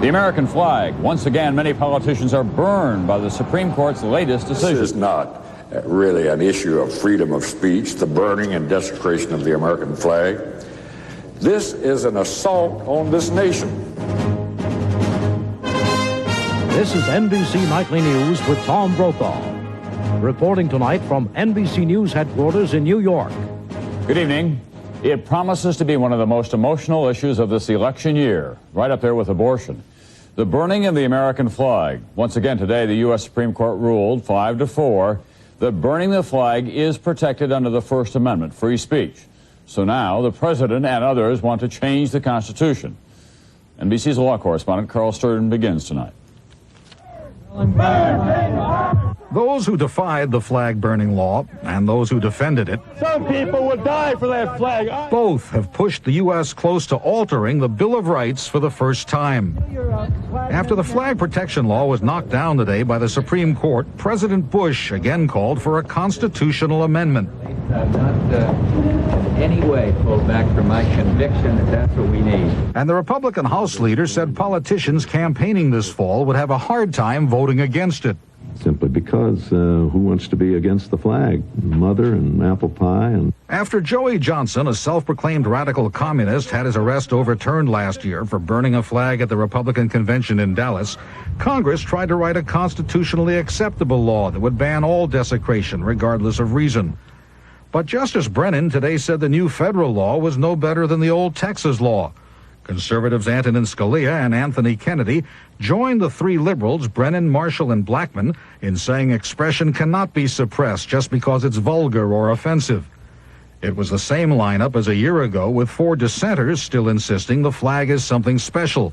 The American flag. Once again, many politicians are burned by the Supreme Court's latest decision. This is not really an issue of freedom of speech, the burning and desecration of the American flag. This is an assault on this nation. This is NBC Nightly News with Tom Brokaw. Reporting tonight from NBC News headquarters in New York. Good evening. It promises to be one of the most emotional issues of this election year, right up there with abortion. The burning of the American flag. Once again today, the U.S. Supreme Court ruled 5-4 that burning the flag is protected under the First Amendment, free speech. So now the president and others want to change the Constitution. NBC's law correspondent Carl Stern begins tonight. Those who defied the flag-burning law and those who defended it, some people would die for that flag. Both have pushed the U.S. close to altering the Bill of Rights for the first time. After the flag protection law was knocked down today by the Supreme Court, President Bush again called for a constitutional amendment. Not in any way pull back from my conviction that that's what we need. And the Republican House leader said politicians campaigning this fall would have a hard time voting against it. Simply because who wants to be against the flag? Mother and apple pie. And after Joey Johnson, a self-proclaimed radical communist, had his arrest overturned last year for burning a flag at the Republican convention in Dallas, Congress tried to write a constitutionally acceptable law that would ban all desecration, regardless of reason. But Justice Brennan today said the new federal law was no better than the old Texas law. Conservatives Antonin Scalia and Anthony Kennedy joined the three liberals, Brennan, Marshall, and Blackmun, in saying expression cannot be suppressed just because it's vulgar or offensive. It was the same lineup as a year ago, with four dissenters still insisting the flag is something special.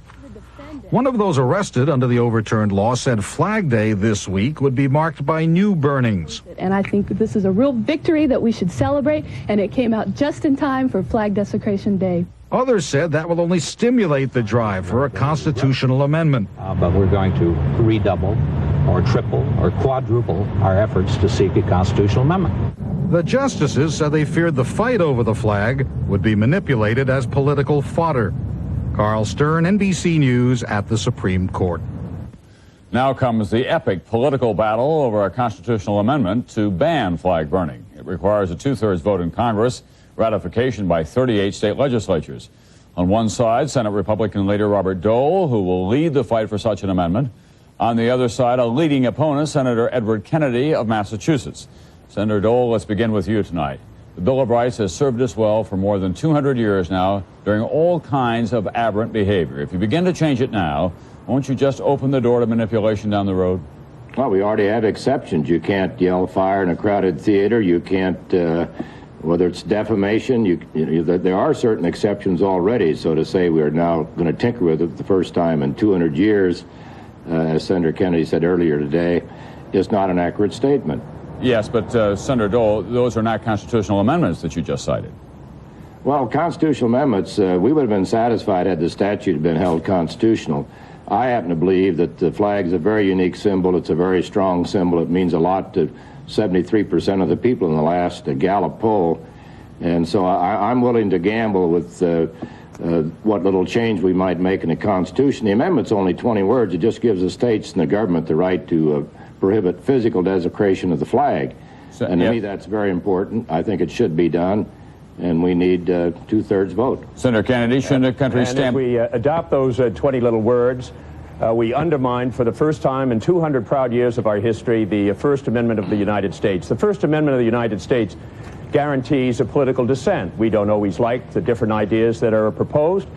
One of those arrested under the overturned law said Flag Day this week would be marked by new burnings. And I think that this is a real victory that we should celebrate, and it came out just in time for Flag Desecration Day. Others said that will only stimulate the drive for a constitutional amendment. But we're going to redouble or triple or quadruple our efforts to seek a constitutional amendment. The justices said they feared the fight over the flag would be manipulated as political fodder. Carl Stern, NBC News at the Supreme Court. Now comes the epic political battle over a constitutional amendment to ban flag burning. It requires a two-thirds vote in Congress, ratification by 38 state legislatures. On one side, Senate Republican leader Robert Dole, who will lead the fight for such an amendment. On the other side, a leading opponent, Senator Edward Kennedy of Massachusetts. Senator Dole, let's begin with you tonight. The Bill of Rights has served us well for more than 200 years now during all kinds of aberrant behavior. If you begin to change it now, won't you just open the door to manipulation down the road? Well, we already have exceptions. You can't yell fire in a crowded theater. You can't, whether it's defamation, there are certain exceptions already. So to say we're now going to tinker with it the first time in 200 years, as Senator Kennedy said earlier today, is not an accurate statement. Yes, but Senator Dole, those are not constitutional amendments that you just cited. Well, constitutional amendments, we would have been satisfied had the statute been held constitutional. I happen to believe that the flag is a very unique symbol. It's a very strong symbol. It means a lot to 73% of the people in the last Gallup poll. And so I'm willing to gamble with what little change we might make in the Constitution. The amendment's only 20 words. It just gives the states and the government the right to prohibit physical desecration of the flag. So, and to me, that's very important. I think it should be done, and we need two-thirds vote. Senator Kennedy, shouldn't a country stamp... If we adopt those 20 little words, we undermine, for the first time in 200 proud years of our history, the First Amendment of the United States. The First Amendment of the United States guarantees a political dissent. We don't always like the different ideas that are proposed,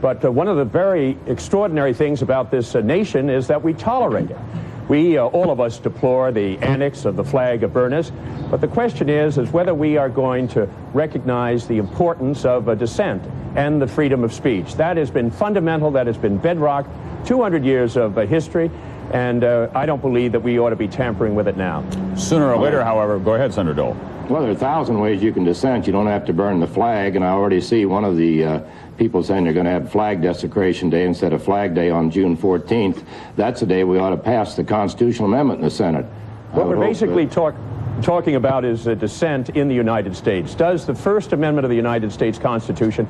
but one of the very extraordinary things about this nation is that we tolerate it. We, all of us, deplore the annex of the flag of burners, but the question is whether we are going to recognize the importance of dissent and the freedom of speech. That has been fundamental, that has been bedrock, 200 years of history, and I don't believe that we ought to be tampering with it now. Sooner or later, however, go ahead, Senator Dole. Well, there are 1,000 ways you can dissent. You don't have to burn the flag, and I already see one of the people saying they're going to have Flag Desecration Day instead of Flag Day on June 14th. That's the day we ought to pass the constitutional amendment in the Senate. What we're basically talking about is dissent in the United States. Does the First Amendment of the United States Constitution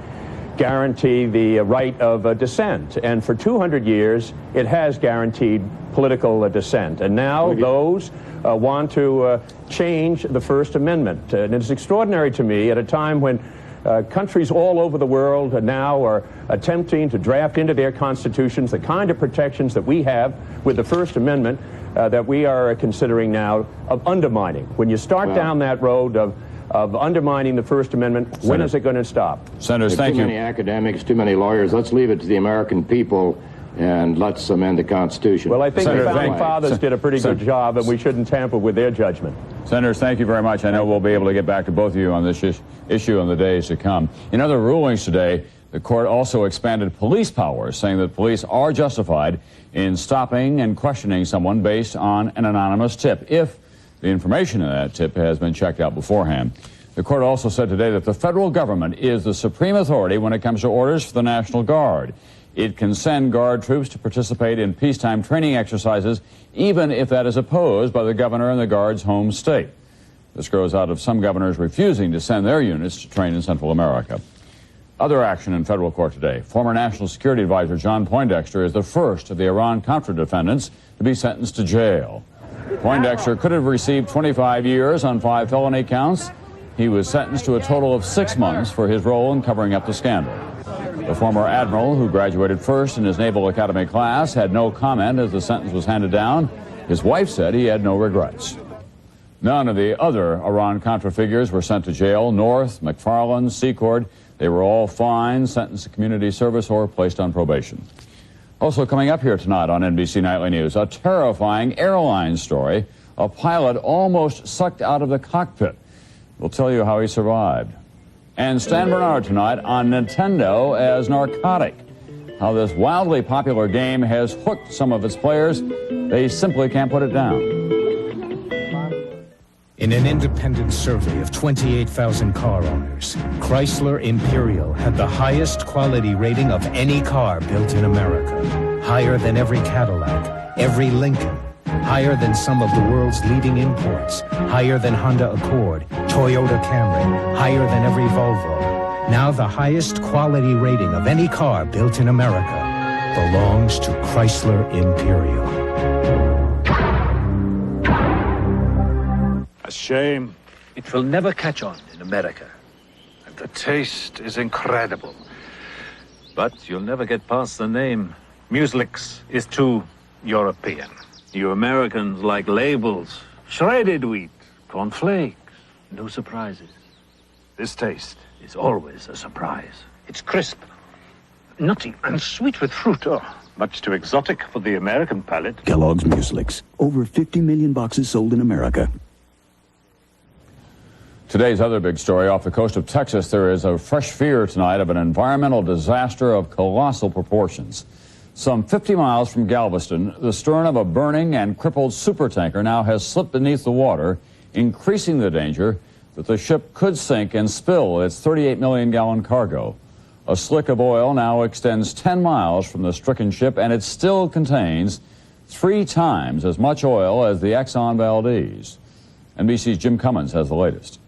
guarantee the right of dissent. And for 200 years, it has guaranteed political dissent. And now those want to change the First Amendment. And it's extraordinary to me at a time when countries all over the world now are attempting to draft into their constitutions the kind of protections that we have with the First Amendment that we are considering now of undermining. When you start down that road of undermining the First Amendment, when is it going to stop? Senators, thank you. Too many academics, too many lawyers. Let's leave it to the American people and let's amend the Constitution. Well, I think Senator, the Founding Fathers did a pretty good job, and we shouldn't tamper with their judgment. Senators, thank you very much. I know we'll be able to get back to both of you on this issue in the days to come. In other rulings today, the court also expanded police powers, saying that police are justified in stopping and questioning someone based on an anonymous tip, if the information in that tip has been checked out beforehand. The court also said today that the federal government is the supreme authority when it comes to orders for the National Guard. It can send Guard troops to participate in peacetime training exercises, even if that is opposed by the governor in the Guard's home state. This grows out of some governors refusing to send their units to train in Central America. Other action in federal court today. Former National Security Advisor John Poindexter is the first of the Iran-Contra defendants to be sentenced to jail. Poindexter could have received 25 years on 5 felony counts. He was sentenced to a total of 6 months for his role in covering up the scandal. The former admiral, who graduated first in his Naval Academy class, had no comment as the sentence was handed down. His wife said he had no regrets. None of the other Iran-Contra figures were sent to jail. North, McFarland, Secord, they were all fined, sentenced to community service, or placed on probation. Also coming up here tonight on NBC Nightly News, a terrifying airline story. A pilot almost sucked out of the cockpit. We'll tell you how he survived. And Stan Bernard tonight on Nintendo as narcotic. How this wildly popular game has hooked some of its players. They simply can't put it down. In an independent survey of 28,000 car owners, Chrysler Imperial had the highest quality rating of any car built in America. Higher than every Cadillac, every Lincoln. Higher than some of the world's leading imports. Higher than Honda Accord, Toyota Camry. Higher than every Volvo. Now the highest quality rating of any car built in America belongs to Chrysler Imperial. A shame. It will never catch on in America. And the taste is incredible. But you'll never get past the name. Muslix is too European. You Americans like labels, shredded wheat, cornflakes, no surprises. This taste is always a surprise. It's crisp, nutty, and sweet with fruit. Oh, much too exotic for the American palate. Kellogg's Muslix. Over 50 million boxes sold in America. Today's other big story off the coast of Texas, there is a fresh fear tonight of an environmental disaster of colossal proportions. Some 50 miles from Galveston, the stern of a burning and crippled supertanker now has slipped beneath the water, increasing the danger that the ship could sink and spill its 38 million gallon cargo. A slick of oil now extends 10 miles from the stricken ship, and it still contains 3 times as much oil as the Exxon Valdez. NBC's Jim Cummins has the latest.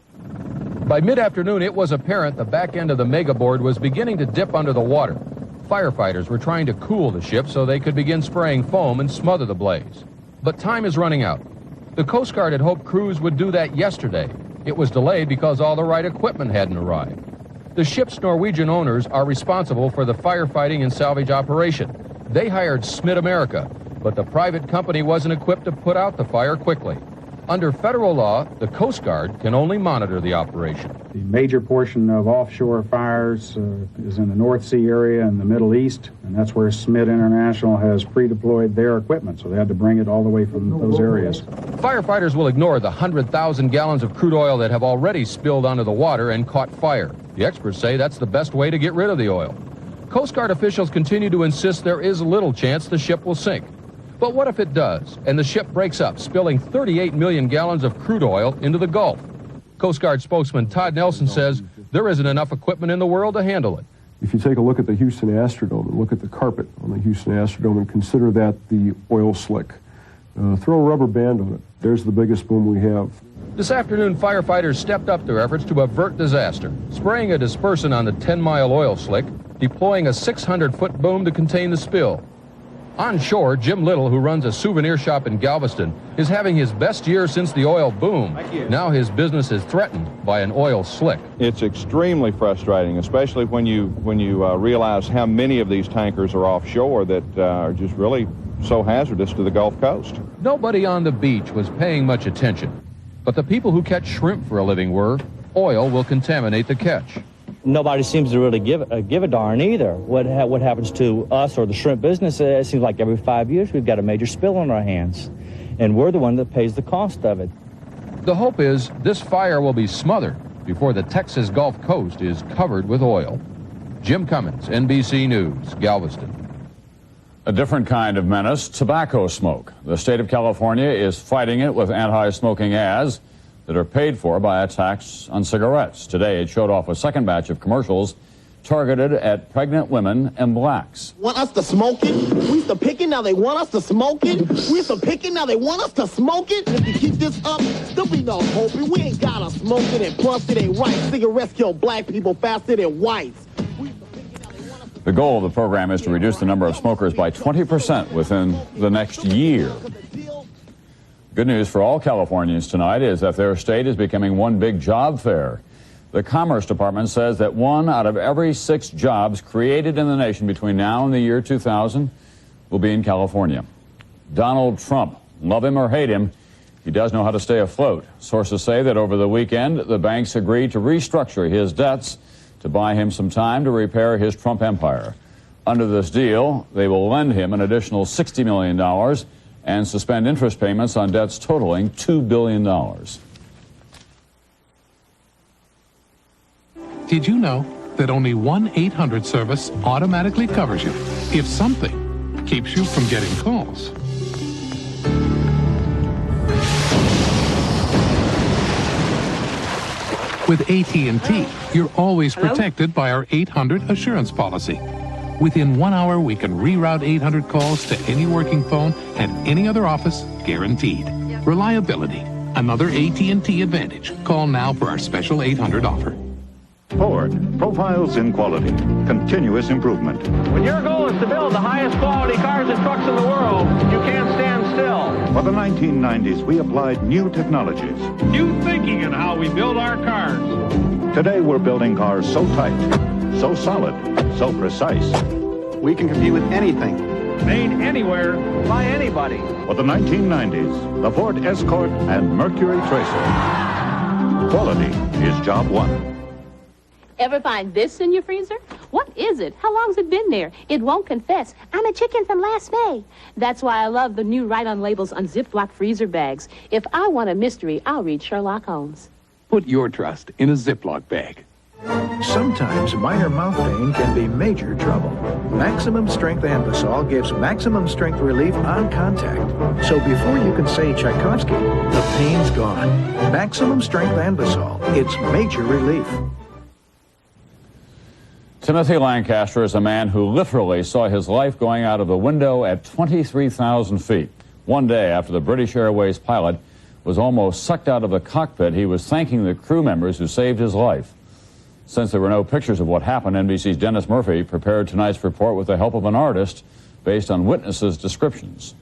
By mid-afternoon, it was apparent the back end of the megaboard was beginning to dip under the water. Firefighters were trying to cool the ship so they could begin spraying foam and smother the blaze. But time is running out. The Coast Guard had hoped crews would do that yesterday. It was delayed because all the right equipment hadn't arrived. The ship's Norwegian owners are responsible for the firefighting and salvage operation. They hired Smith America, but the private company wasn't equipped to put out the fire quickly. Under federal law, the Coast Guard can only monitor the operation. The major portion of offshore fires is in the North Sea area and the Middle East, and that's where Smith International has pre-deployed their equipment, so they had to bring it all the way from those areas. Firefighters will ignore the 100,000 gallons of crude oil that have already spilled onto the water and caught fire. The experts say that's the best way to get rid of the oil. Coast Guard officials continue to insist there is little chance the ship will sink. But what if it does, and the ship breaks up, spilling 38 million gallons of crude oil into the Gulf? Coast Guard spokesman Todd Nelson says there isn't enough equipment in the world to handle it. If you take a look at the Houston Astrodome and look at the carpet on the Houston Astrodome and consider that the oil slick, throw a rubber band on it. There's the biggest boom we have This afternoon, firefighters stepped up their efforts to avert disaster, spraying a dispersant on the 10-mile oil slick, deploying a 600-foot boom to contain the spill. On shore, Jim Little, who runs a souvenir shop in Galveston, is having his best year since the oil boom. Now his business is threatened by an oil slick. It's extremely frustrating, especially when you realize how many of these tankers are offshore that are just really so hazardous to the Gulf Coast. Nobody on the beach was paying much attention, but the people who catch shrimp for a living were. Oil will contaminate the catch. Nobody seems to really give a darn either. What happens to us or the shrimp business, it seems like every 5 years we've got a major spill on our hands, and we're the one that pays the cost of it. The hope is this fire will be smothered before the Texas Gulf Coast is covered with oil. Jim Cummins, NBC News, Galveston. A different kind of menace, tobacco smoke. The state of California is fighting it with anti-smoking ads that are paid for by a tax on cigarettes. Today, it showed off a second batch of commercials targeted at pregnant women and blacks. Want us to smoke it? We used to pick it, now they want us to smoke it. We used to pick it, now they want us to smoke it. If you keep this up, there'll be no hope. We ain't gotta smoke it, and plus it ain't right. Cigarettes kill black people faster than whites. The goal of the program is to reduce the number of smokers by 20% within the next year. Good news for all Californians tonight is that their state is becoming one big job fair. The Commerce Department says that 1 out of every 6 jobs created in the nation between now and the year 2000 will be in California. Donald Trump, love him or hate him, he does know how to stay afloat. Sources say that over the weekend, the banks agreed to restructure his debts to buy him some time to repair his Trump empire. Under this deal, they will lend him an additional $60 million and suspend interest payments on debts totaling $2 billion. Did you know that only 1-800 service automatically covers you if something keeps you from getting calls? With AT&T, you're always protected by our 800 Assurance Policy. Within 1 hour, we can reroute 800 calls to any working phone at any other office, guaranteed. Reliability, another AT&T advantage. Call now for our special 800 offer. Ford, profiles in quality, continuous improvement. When your goal is to build the highest quality cars and trucks in the world, you can't stand still. For the 1990s, we applied new technologies. New thinking in how we build our cars. Today, we're building cars so tight, so solid, so precise. We can compete with anything. Made anywhere, by anybody. For the 1990s, the Ford Escort and Mercury Tracer. Quality is job one. Ever find this in your freezer? What is it? How long's it been there? It won't confess. I'm a chicken from last May. That's why I love the new Right On Labels on Ziploc freezer bags. If I want a mystery, I'll read Sherlock Holmes. Put your trust in a Ziploc bag. Sometimes minor mouth pain can be major trouble. Maximum Strength Anbesol gives maximum strength relief on contact. So before you can say Tchaikovsky, the pain's gone. Maximum Strength Anbesol. It's major relief. Timothy Lancaster is a man who literally saw his life going out of the window at 23,000 feet. One day after the British Airways pilot was almost sucked out of the cockpit, he was thanking the crew members who saved his life. Since there were no pictures of what happened, NBC's Dennis Murphy prepared tonight's report with the help of an artist based on witnesses' descriptions.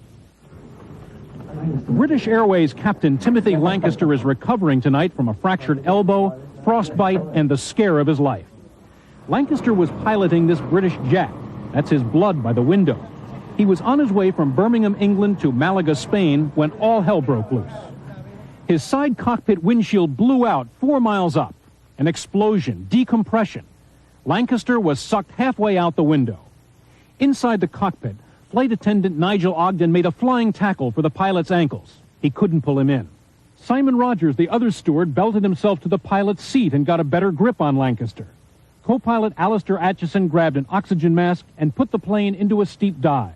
British Airways Captain Timothy Lancaster is recovering tonight from a fractured elbow, frostbite, and the scare of his life. Lancaster was piloting this British jet. That's his blood by the window. He was on his way from Birmingham, England to Malaga, Spain, when all hell broke loose. His side cockpit windshield blew out 4 miles up. An explosion, decompression. Lancaster was sucked halfway out the window. Inside the cockpit, flight attendant Nigel Ogden made a flying tackle for the pilot's ankles. He couldn't pull him in. Simon Rogers, the other steward, belted himself to the pilot's seat and got a better grip on Lancaster. Co-pilot Alistair Atchison grabbed an oxygen mask and put the plane into a steep dive.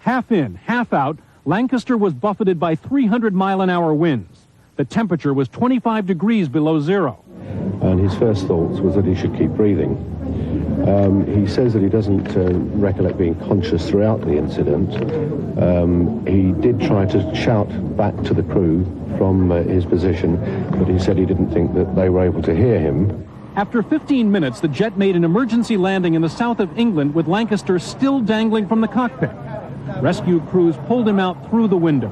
Half in, half out, Lancaster was buffeted by 300-mile-an-hour winds. The temperature was 25 degrees below zero. And his first thoughts was that he should keep breathing. He says that he doesn't recollect being conscious throughout the incident. He did try to shout back to the crew from his position, but he said he didn't think that they were able to hear him. After 15 minutes, the jet made an emergency landing in the south of England with Lancaster still dangling from the cockpit. Rescue crews pulled him out through the window.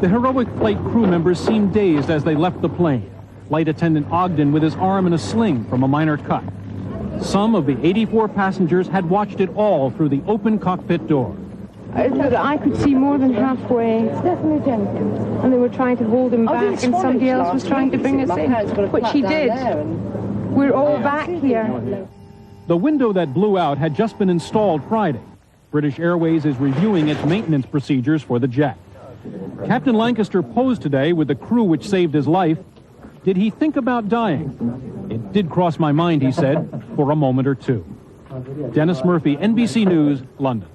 The heroic flight crew members seemed dazed as they left the plane. Flight attendant Ogden with his arm in a sling from a minor cut. Some of the 84 passengers had watched it all through the open cockpit door. I could see more than halfway. And they were trying to hold him back, and somebody else was trying to bring us in, which he did. We're all back here. The window that blew out had just been installed Friday. British Airways is reviewing its maintenance procedures for the jet. Captain Lancaster posed today with the crew which saved his life. Did he think about dying? It did cross my mind, he said, for a moment or two. Dennis Murphy, NBC News, London.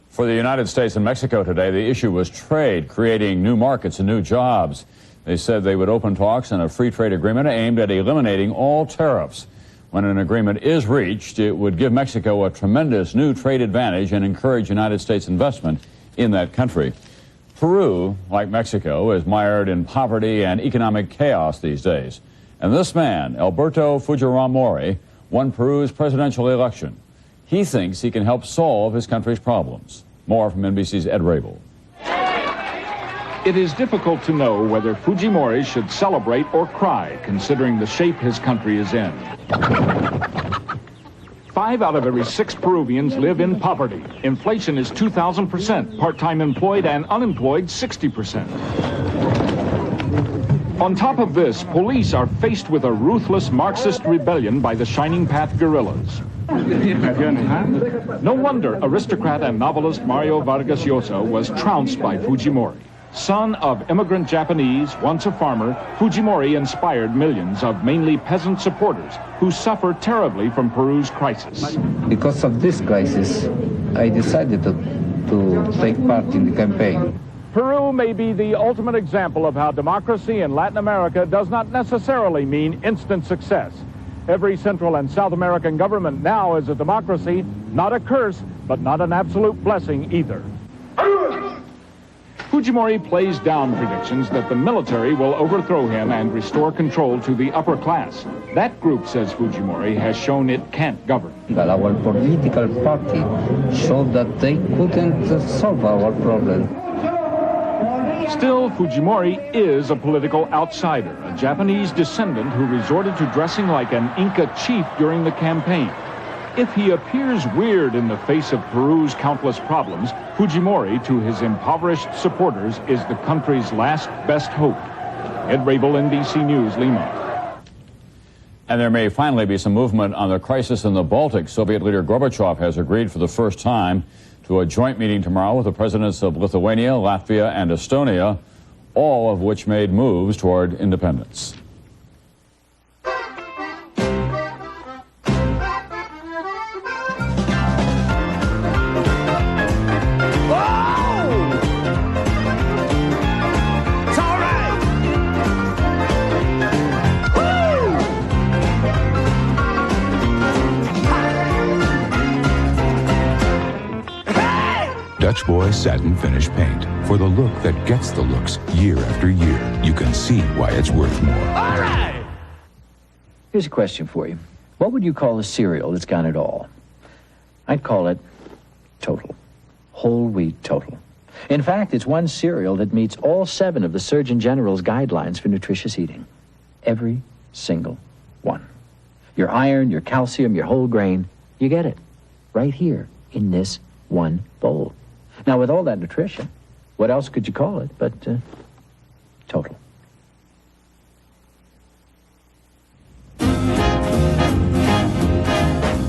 For the United States and Mexico today, the issue was trade, creating new markets and new jobs. They said they would open talks on a free trade agreement aimed at eliminating all tariffs. When an agreement is reached, it would give Mexico a tremendous new trade advantage and encourage United States investment in that country. Peru, like Mexico, is mired in poverty and economic chaos these days. And this man, Alberto Fujimori, won Peru's presidential election. He thinks he can help solve his country's problems. More from NBC's Ed Rabel. It is difficult to know whether Fujimori should celebrate or cry, considering the shape his country is in. 5 out of every 6 Peruvians live in poverty. Inflation is 2,000%, part-time employed and unemployed 60%. On top of this, police are faced with a ruthless Marxist rebellion by the Shining Path guerrillas. No wonder aristocrat and novelist Mario Vargas Llosa was trounced by Fujimori. Son of immigrant Japanese, once a farmer, Fujimori inspired millions of mainly peasant supporters who suffer terribly from Peru's crisis. Because of this crisis, I decided to take part in the campaign. Peru may be the ultimate example of how democracy in Latin America does not necessarily mean instant success. Every Central and South American government now is a democracy, not a curse, but not an absolute blessing either. Fujimori plays down predictions that the military will overthrow him and restore control to the upper class. That group, says Fujimori, has shown it can't govern. But our political party showed that they couldn't solve our problem. Still, Fujimori is a political outsider, a Japanese descendant who resorted to dressing like an Inca chief during the campaign. If he appears weird in the face of Peru's countless problems, Fujimori, to his impoverished supporters, is the country's last best hope. Ed Rabel, NBC News, Lima. And there may finally be some movement on the crisis in the Baltic. Soviet leader Gorbachev has agreed for the first time to a joint meeting tomorrow with the presidents of Lithuania, Latvia, and Estonia, all of which made moves toward independence. Dutch Boy Satin Finish Paint. For the look that gets the looks year after year, you can see why it's worth more. All right! Here's a question for you. What would you call a cereal that's got it all? I'd call it Total. Whole wheat Total. In fact, it's one cereal that meets all 7 of the Surgeon General's guidelines for nutritious eating. Every single one. Your iron, your calcium, your whole grain, you get it. Right here in this one bowl. Now, with all that nutrition, what else could you call it but Total?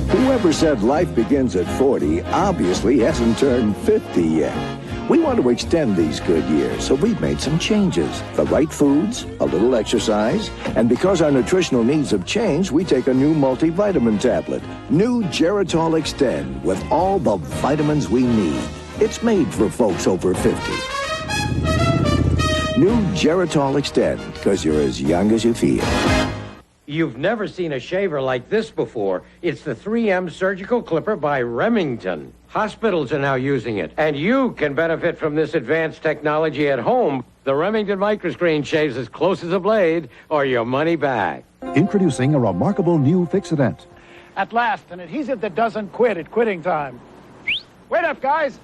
Whoever said life begins at 40 obviously hasn't turned 50 yet. We want to extend these good years, so we've made some changes. The right foods, a little exercise, and because our nutritional needs have changed, we take a new multivitamin tablet. New Geritol Extend with all the vitamins we need. It's made for folks over 50. New Geritol Extend, because you're as young as you feel. You've never seen a shaver like this before. It's the 3M Surgical Clipper by Remington. Hospitals are now using it, and you can benefit from this advanced technology at home. The Remington Microscreen shaves as close as a blade, or your money back. Introducing a remarkable new Fixodent. At last, an adhesive that doesn't quit at quitting time. Wait up, guys.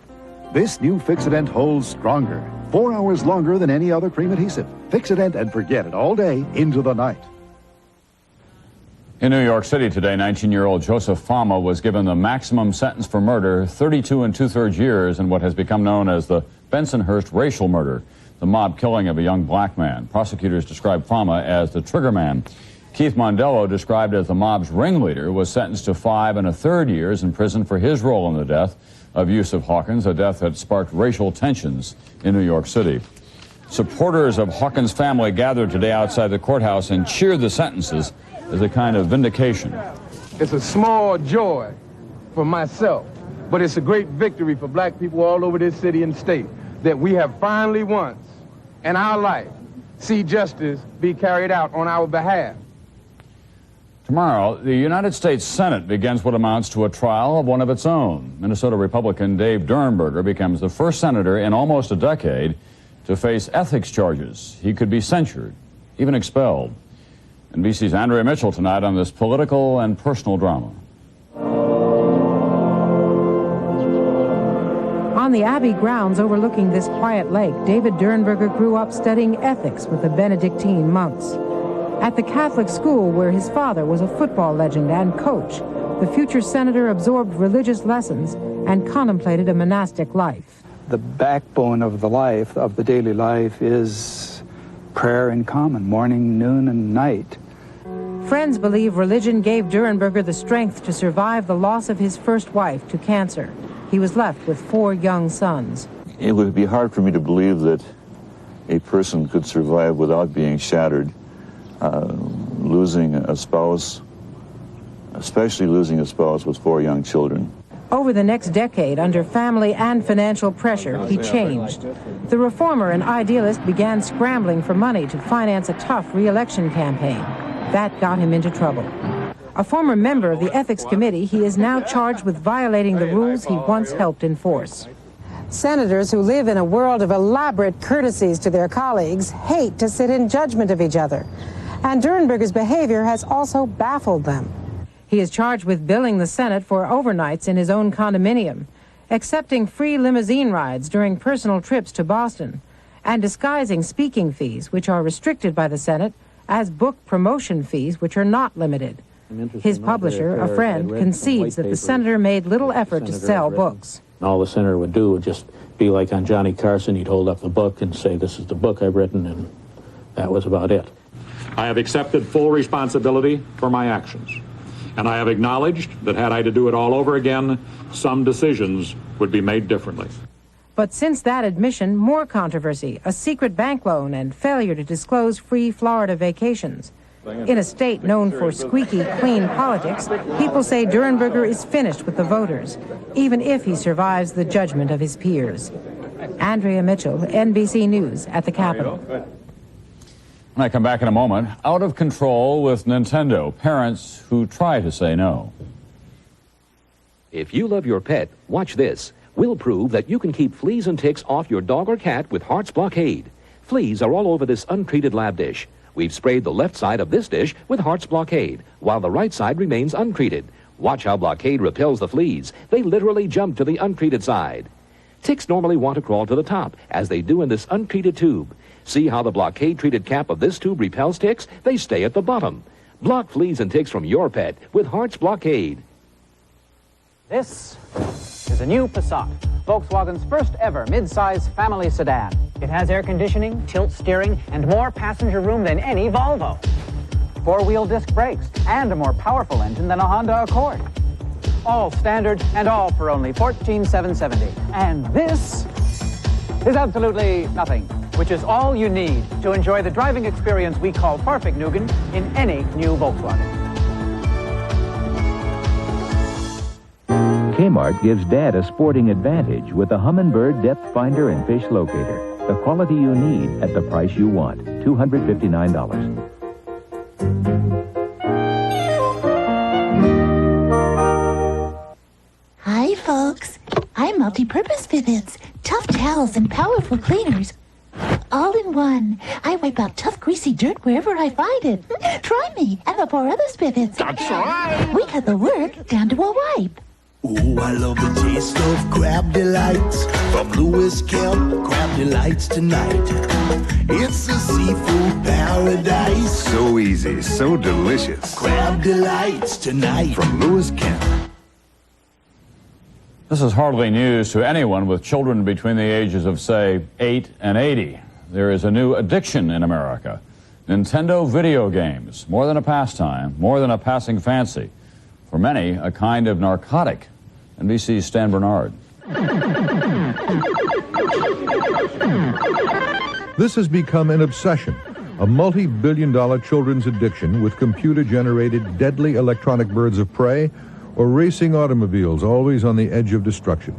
This new Fixodent holds stronger, 4 hours longer than any other cream adhesive. Fixodent and forget it all day into the night. In New York City today, 19-year-old Joseph Fama was given the maximum sentence for murder, 32 2/3 years, in what has become known as the Bensonhurst racial murder, the mob killing of a young black man. Prosecutors described Fama as the trigger man. Keith Mondello, described as the mob's ringleader, was sentenced to 5 1/3 years in prison for his role in the death of Yusuf Hawkins, a death that sparked racial tensions in New York City. Supporters of Hawkins' family gathered today outside the courthouse and cheered the sentences as a kind of vindication. It's a small joy for myself, but it's a great victory for black people all over this city and state that we have finally once in our life see justice be carried out on our behalf. Tomorrow, the United States Senate begins what amounts to a trial of one of its own. Minnesota Republican Dave Durenberger becomes the first senator in almost a decade to face ethics charges. He could be censured, even expelled. NBC's Andrea Mitchell tonight on this political and personal drama. On the Abbey grounds overlooking this quiet lake, David Durenberger grew up studying ethics with the Benedictine monks. At the Catholic school where his father was a football legend and coach, the future senator absorbed religious lessons and contemplated a monastic life. The backbone of the life, of the daily life, is prayer in common, morning, noon, and night. Friends believe religion gave Durenberger the strength to survive the loss of his first wife to cancer. He was left with 4 young sons. It would be hard for me to believe that a person could survive without being shattered. Losing a spouse, especially losing a spouse with 4 young children. Over the next decade, under family and financial pressure, he changed. The reformer and idealist began scrambling for money to finance a tough re-election campaign. That got him into trouble. A former member of the Ethics Committee, he is now charged with violating the rules he once helped enforce. Senators who live in a world of elaborate courtesies to their colleagues hate to sit in judgment of each other. And Durenberger's behavior has also baffled them. He is charged with billing the Senate for overnights in his own condominium, accepting free limousine rides during personal trips to Boston, and disguising speaking fees, which are restricted by the Senate, as book promotion fees, which are not limited. His publisher, a friend, concedes that the senator made little effort to sell books. All the senator would do would just be like on Johnny Carson. He'd hold up the book and say, "This is the book I've written," and that was about it. I have accepted full responsibility for my actions, and I have acknowledged that had I to do it all over again, some decisions would be made differently. But since that admission, more controversy, a secret bank loan, and failure to disclose free Florida vacations. In a state known for squeaky clean politics, people say Durenberger is finished with the voters, even if he survives the judgment of his peers. Andrea Mitchell, NBC News at the Capitol. When I come back in a moment, out of control with Nintendo, parents who try to say no. If you love your pet, watch this. We'll prove that you can keep fleas and ticks off your dog or cat with Hearts Blockade. Fleas are all over this untreated lab dish. We've sprayed the left side of this dish with Hearts Blockade, while the right side remains untreated. Watch how Blockade repels the fleas. They literally jump to the untreated side. Ticks normally want to crawl to the top, as they do in this untreated tube. See how the Blockade-treated cap of this tube repels ticks? They stay at the bottom. Block fleas and ticks from your pet with Hearts Blockade. This is a new Passat, Volkswagen's first ever mid-size family sedan. It has air conditioning, tilt steering, and more passenger room than any Volvo. 4-wheel disc brakes, and a more powerful engine than a Honda Accord. All standard and all for only $14,770. And this is absolutely nothing, which is all you need to enjoy the driving experience we call Fahrvergnügen in any new Volkswagen. Kmart gives Dad a sporting advantage with the Humminbird Depth Finder and Fish Locator. The quality you need at the price you want, $259. multi-purpose Vivids. Tough towels and powerful cleaners. All in one. I wipe out tough, greasy dirt wherever I find it. Try me and the 4 other Spivots. That's right. We cut the work down to a wipe. Ooh, I love the taste of Crab Delights. From Lewis Kemp, Crab Delights tonight. It's a seafood paradise. So easy, so delicious. Crab Delights tonight. From Lewis Kemp. This is hardly news to anyone with children between the ages of, say, 8 and 80. There is a new addiction in America. Nintendo video games. More than a pastime, more than a passing fancy. For many, a kind of narcotic. NBC's Stan Bernard. This has become an obsession, a multi-billion-dollar children's addiction with computer-generated deadly electronic birds of prey or racing automobiles always on the edge of destruction.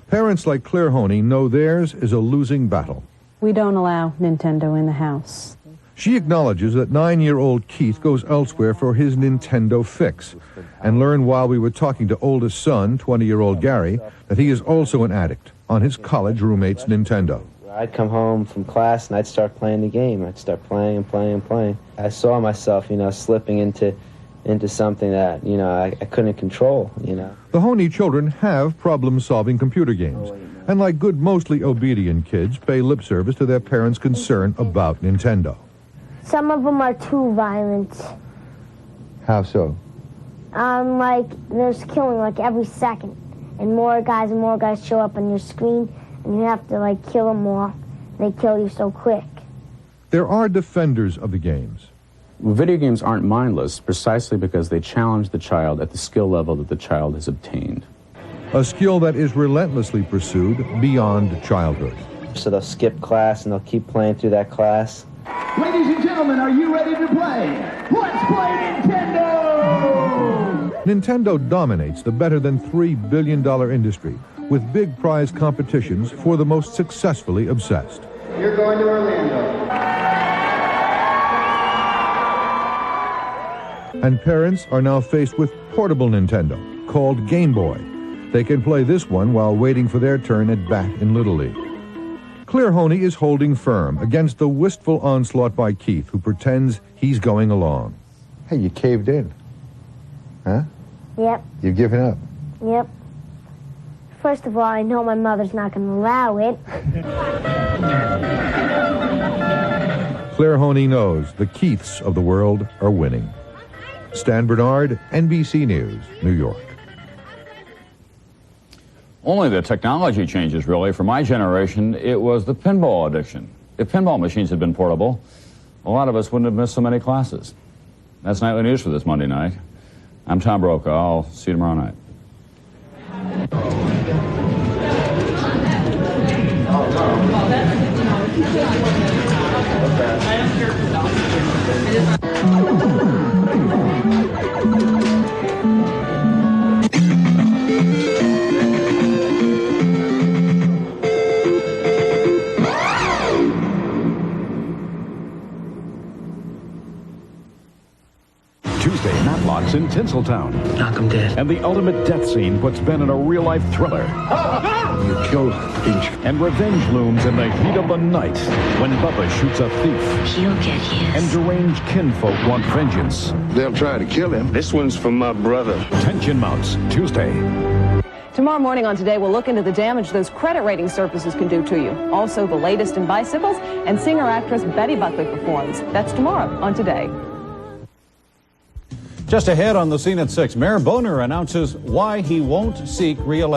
Parents like Claire Honey know theirs is a losing battle. We don't allow Nintendo in the house. She acknowledges that 9-year-old Keith goes elsewhere for his Nintendo fix and learned while we were talking to oldest son, 20-year-old Gary, that he is also an addict on his college roommate's Nintendo. I'd come home from class and I'd start playing the game. I'd start playing and playing and playing. I saw myself, slipping into something that, I couldn't control, The Honey children have problem-solving computer games, and like good, mostly obedient kids, pay lip service to their parents' concern about Nintendo. Some of them are too violent. How so? There's killing every second, and more guys show up on your screen, and you have to kill them all. They kill you so quick. There are defenders of the games. Video games aren't mindless precisely because they challenge the child at the skill level that the child has obtained. A skill that is relentlessly pursued beyond childhood. So they'll skip class and they'll keep playing through that class. Ladies and gentlemen, are you ready to play? Let's play Nintendo! Nintendo dominates the better than $3 billion industry with big prize competitions for the most successfully obsessed. You're going to Orlando. And parents are now faced with portable Nintendo, called Game Boy. They can play this one while waiting for their turn at bat in Little League. Claire Honey is holding firm against the wistful onslaught by Keith, who pretends he's going along. Hey, you caved in. Huh? Yep. You've given up. Yep. First of all, I know my mother's not going to allow it. Claire Honey knows the Keiths of the world are winning. Stan Bernard, NBC News, New York. Only the technology changes, really. For my generation, it was the pinball addiction. If pinball machines had been portable, a lot of us wouldn't have missed so many classes. That's Nightly News for this Monday night. I'm Tom Brokaw. I'll see you tomorrow night. Tuesday, Matlocks in Tinseltown. Knock 'em dead. And the ultimate death scene puts Ben in a real-life thriller. You killed Peach. And revenge looms in the heat of the night when Bubba shoots a thief. He'll get his. And deranged kinfolk want vengeance. They'll try to kill him. This one's for my brother. Tension mounts Tuesday. Tomorrow morning on Today, we'll look into the damage those credit rating services can do to you. Also, the latest in bicycles, and singer-actress Betty Buckley performs. That's tomorrow on Today. Just ahead on the scene at 6, Mayor Boner announces why he won't seek re-election.